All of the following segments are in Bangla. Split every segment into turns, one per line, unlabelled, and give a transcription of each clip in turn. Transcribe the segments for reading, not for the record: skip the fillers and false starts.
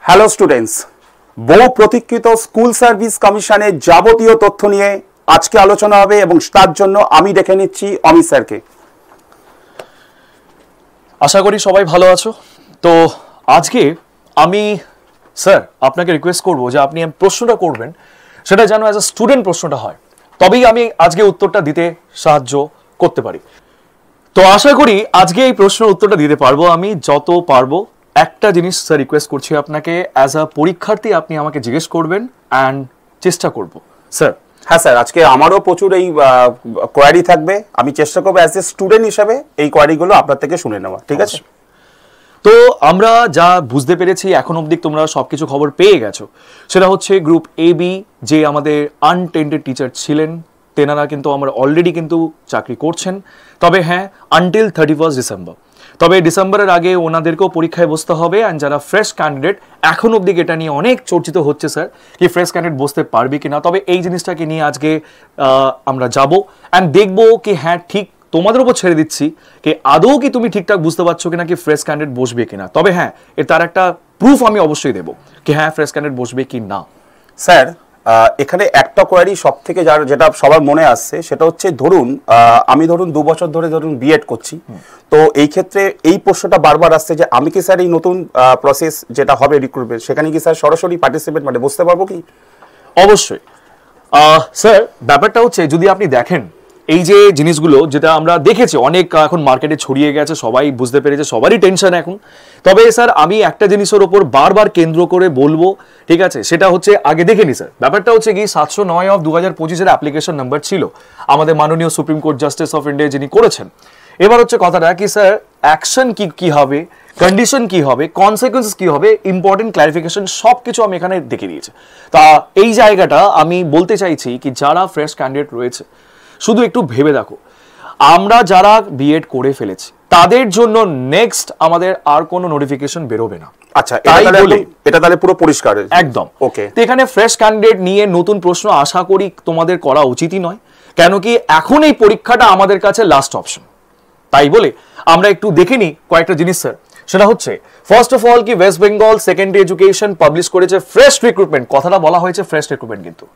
হ্যালো স্টুডেন্টস, বহু প্রতীক্ষিত স্কুল সার্ভিস কমিশনের যাবতীয় তথ্য নিয়ে আজকে আলোচনা হবে এবং তার জন্য আমি ডেকে নিচ্ছি অমিত স্যারকে।
আশা করি সবাই ভালো আছো। তো আজকে আমি স্যার আপনাকে রিকোয়েস্ট করব যে আপনি প্রশ্নটা করবেন, সেটা যেন অ্যাজ আ স্টুডেন্ট প্রশ্নটা হয়, তবেই আমি আজকে উত্তরটা দিতে সাহায্য করতে পারি। তো আশা করি আজকে এই প্রশ্নের উত্তরটা দিতে পারবো আমি যত পারবো। একটা জিনিস স্যার রিকোয়েস্ট করছি আপনাকে, অ্যাজ আ পরীক্ষার্থী আপনি আমাকে জিজ্ঞেস করবেন অ্যান্ড চেষ্টা করব স্যার।
হ্যাঁ স্যার, আজকে আমারও প্রচুর এই কোয়ারি থাকবে, আমি চেষ্টা করবো অ্যাজ এ স্টুডেন্ট হিসাবে এই কোয়ারিগুলো আপনার থেকে শুনে নেওয়া, ঠিক আছে?
তো আমরা যা বুঝতে পেরেছি এখন অবধি তোমরা সবকিছু খবর পেয়ে গেছো, সেটা হচ্ছে গ্রুপ এ বি যে আমাদের আনটেন্ডেড টিচার ছিলেন তেনারা কিন্তু আমরা অলরেডি কিন্তু চাকরি করছেন, তবে হ্যাঁ আনটিল 31 ডিসেম্বর। তবে ডিসেম্বরের আগে ওনাদেরকেও পরীক্ষায় বসতে হবে। অ্যান্ড যারা ফ্রেশ ক্যান্ডিডেট, এখন অবধি এটা নিয়ে অনেক চর্চিত হচ্ছে স্যার কি ফ্রেশ ক্যান্ডিডেট বসতে পারবে কিনা, তবে এই জিনিসটাকে নিয়ে আজকে আমরা যাব অ্যান্ড দেখবো কি হ্যাঁ ঠিক তোমাদের উপর ছেড়ে দিচ্ছি কি আদৌ কি তুমি ঠিকঠাক বুঝতে পারছো কিনা কি ফ্রেশ ক্যান্ডিডেট বসবে কিনা। তবে হ্যাঁ তার একটা প্রুফ আমি অবশ্যই দেবো কি হ্যাঁ ফ্রেশ ক্যান্ডিডেট বসবে কি না।
স্যার এখানে একটা কোয়ারি সব থেকে যেটা সবার মনে আসছে সেটা হচ্ছে ধরুন আমি 2 বছর ধরে বিএড করছি, তো এই ক্ষেত্রে এই প্রশ্নটা বারবার আসছে যে আমি কি স্যার এই নতুন প্রসেস যেটা হবে রিক্রুটমেন্ট সেখানে কি স্যার সরাসরি পার্টিসিপেট মানে বুঝতে পারবো কি?
অবশ্যই স্যার, ব্যাপারটা হচ্ছে যদি আপনি দেখেন এই যে জিনিসগুলো যেটা আমরা দেখেছি অনেক এখন মার্কেটে ছড়িয়ে গেছে, সবাই বুঝতে পেরেছে, সবারই টেনশন এখন। তবে স্যার আমি একটা জিনিসের ওপর বারবার কেন্দ্র করে বলবো, ঠিক আছে, সেটা হচ্ছে আগে দেখে নি স্যার। ব্যাপারটা হচ্ছে কি 709 অফ 2025 অ্যাপ্লিকেশন নাম্বার ছিল আমাদের মাননীয় supreme court justice of India যিনি করেছেন। এবার হচ্ছে কথাটা কি স্যার অ্যাকশন কি হবে, কন্ডিশন কি হবে, কনসিকুয়েন্সেস কি হবে, ইম্পর্টেন্ট ক্লারিফিকেশন সব কিছু আমি এখানে দেখে দিয়েছি। তা এই জায়গাটা আমি বলতে চাইছি কি যারা ফ্রেশ ক্যান্ডিডেট রয়েছে শুধু একটু ভেবে দেখো, আমরা যারা বিএড করে ফেলেছি তাদের জন্য নেক্সট আমাদের আর কোনো নোটিফিকেশন বেরোবে না।
আচ্ছা, এটা তাহলে পুরো পরিষ্কার
একদম।
ওকে,
তো এখানে ফ্রেশ ক্যান্ডিডেট নিয়ে নতুন প্রশ্ন আশা করি তোমাদের করা উচিতই নয়, কেন কি এখন এই পরীক্ষাটা আমাদের কাছে লাস্ট অপশন। তাই বলে আমরা একটু দেখে নিই কয়েকটা জিনিস স্যার। সেটা হচ্ছে ফার্স্ট অফ অল কি West Bengal secondary education publish করেছে ফ্রেশ রিক্রুটমেন্ট, কথাটা বলা হয়েছে ফ্রেশ রিক্রুটমেন্ট, কিন্তু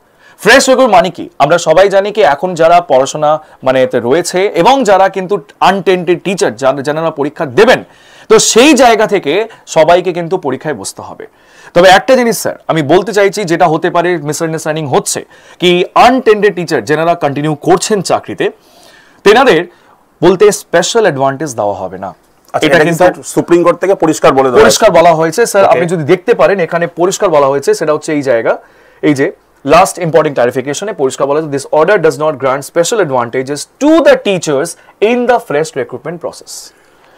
ফ্রেশ রিক্রুট মানে কি আমরা সবাই জানি কি এখন যারা পড়াশোনা মানে রয়েছে এবং যারা কিন্তু আনটেন্ডেড টিচার যারা পরীক্ষা দেবেন, তো সেই জায়গা থেকে সবাইকে কিন্তু পরীক্ষায় বসতে হবে। তবে একটা জিনিস স্যার আমি বলতে চাইছি, যেটা হতে পারে মিসআন্ডারস্ট্যান্ডিং হচ্ছে কি আনটেন্ডেড টিচার যারা কন্টিনিউ করছেন চাকরিতে তেনাদের বলতে স্পেশাল অ্যাডভান্টেজ দেওয়া হবে না।
এটা কিন্তু সুপ্রিম কোর্ট থেকে পরিষ্কার
বলা হয়েছে স্যার। আপনি যদি দেখতে পারেন এখানে পরিষ্কার বলা হয়েছে, সেটা হচ্ছে এই জায়গা, এই যে লাস্ট ইম্পর্টেন্ট ক্লারিফিকেশনে পরিষ্কার বলা হয়েছে this order does not grant special advantages to the teachers in the fresh recruitment process.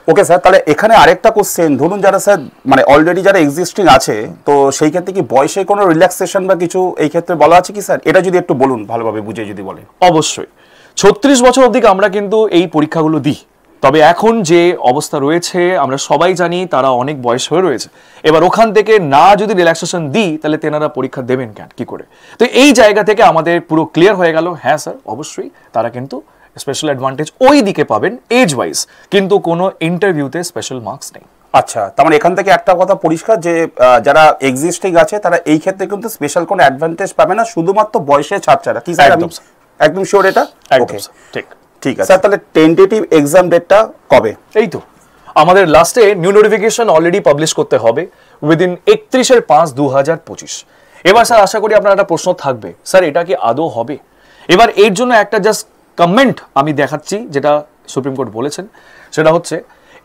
Okay sir, তাহলে এখানে আরেকটা কোশ্চেন, ধরুন যারা স্যার মানে অলরেডি যারা এক্সিস্টিং আছে, তো সেই ক্ষেত্রে কি বয়সে কোনো রিল্যাক্সেশন বা কিছু এই ক্ষেত্রে বলা আছে কি স্যার? এটা যদি একটু বলুন ভালোভাবে বুঝে যদি বলেন।
অবশ্যই 36 বছর অবধি আমরা কিন্তু এই পরীক্ষাগুলো দিই, তবে এখন যে অবস্থা রয়েছে আমরা সবাই জানি তারা অনেক বয়স হয়ে রয়েছে। এবার ওখান থেকে না যদি রিল্যাক্সেশন দিই তাহলে তেনারা পরীক্ষা দেবেন কেন, কি করে? তো এই জায়গা থেকে আমাদের পুরো ক্লিয়ার হয়ে গেল, হ্যাঁ স্যার অবশ্যই তারা কিন্তু স্পেশাল অ্যাডভান্টেজ ওই দিকে পাবেন এজ ওয়াইজ, কিন্তু কোনো ইন্টারভিউতে স্পেশাল মার্কস নেই।
আচ্ছা, তার মানে এখান থেকে একটা কথা পরিষ্কার যে যারা এক্সিস্টিং আছে তারা এই ক্ষেত্রে কিন্তু স্পেশাল কোনো অ্যাডভান্টেজ পাবে না, শুধুমাত্র বয়সের ছাড় কি স্যার? একদম শিওর এটা? ওকে ঠিক আছে স্যার, তাহলে টেন্টেটিভ এক্সাম ডেটটা কবে?
এই তো আমাদের লাস্টে নিউ নোটিফিকেশন অলরেডি পাবলিশ করতে হবে উইদিন 31/5/2025। এবার স্যার আশা করি আপনার একটা প্রশ্ন থাকবে, স্যার এটা কি আদৌ হবে? এবার এর জন্য একটা জাস্ট কমেন্ট আমি দেখাচ্ছি যেটা সুপ্রিম কোর্ট বলেছেন, সেটা হচ্ছে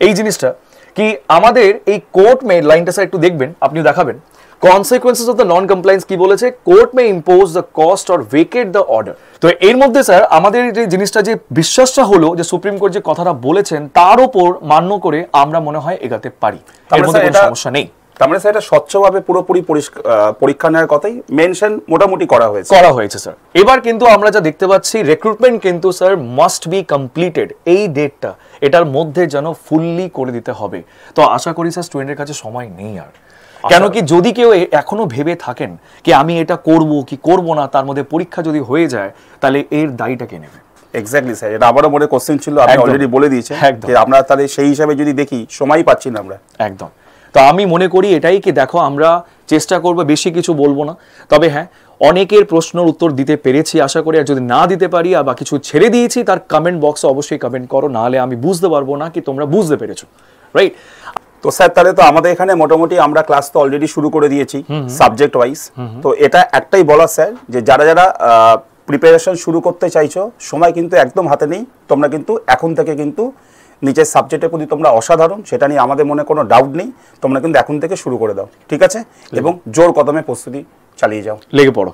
এই জিনিসটা কি আমাদের এই কোর্ট মে লাইনটা স্যার একটু দেখবেন, আপনিও দেখাবেন। consequences of the non-compliance কি বলেছে, court May impose the cost or vacate the order. তো এর মধ্যে স্যার আমাদের যে জিনিসটা যে বিশ্বাসটা হলো যে সুপ্রিম কোর্ট যে কথাটা বলেছেন তার উপর মান্য করে আমরা মনে হয় এগাতে পারি, এর মধ্যে কোনো সমস্যা নেই।
তার মানে স্যার এটা স্বচ্ছভাবে পুরোপুরি পরীক্ষা নেওয়ার কথাই মেনশন মোটামুটি করা হয়েছে
স্যার। এবার কিন্তু আমরা যা দেখতে পাচ্ছি রিক্রুটমেন্ট কিন্তু স্যার মাস্ট বি কমপ্লিটেড, এই ডেটটা এটার মধ্যে যেন ফুললি করে দিতে হবে। তো আশা করি স্যার স্টুডেন্টের কাছে সময় নেই আর, কেন কি যদি কেউ এখনো ভেবে থাকেন কি আমি এটা করব কি করব না, তার মধ্যে পরীক্ষা যদি হয়ে যায় তাহলে এর দায়টা কে নেবে?
এক্স্যাক্টলি স্যার, এটা আবারও মনে কোশ্চেন ছিল, আপনি অলরেডি বলে দিয়েছেন যে আমরা তাহলে সেই হিসাবে যদি দেখি সময়ই পাচ্ছি না আমরা।
একদম। তো আমি মনে করি এটাই কি দেখো আমরা চেষ্টা করবো, বেশি কিছু বলবো না, তবে হ্যাঁ অনেকের প্রশ্নের উত্তর দিতে পেরেছি আশা করি। আর যদি না দিতে পারি বা কিছু ছেড়ে দিয়েছি তার কমেন্ট বক্সে অবশ্যই কমেন্ট করো, নাহলে আমি বুঝতে পারবো না কি তোমরা বুঝতে পেরেছো, রাইট?
তো স্যার তাহলে তো আমাদের এখানে মোটামুটি আমরা ক্লাস তো অলরেডি শুরু করে দিয়েছি সাবজেক্ট ওয়াইজ। তো এটা একটাই বলা স্যার যে যারা যারা প্রিপারেশন শুরু করতে চাইছো, সময় কিন্তু একদম হাতে নেই, তোমরা কিন্তু এখন থেকে কিন্তু নিজের সাবজেক্টের প্রতি তোমরা অসাধারণ, সেটা নিয়ে আমাদের মনে কোনো ডাউট নেই। তোমরা কিন্তু এখন থেকে শুরু করে দাও, ঠিক আছে? এবং জোর কদমে প্রস্তুতি চালিয়ে যাও,
লেগে পড়ো।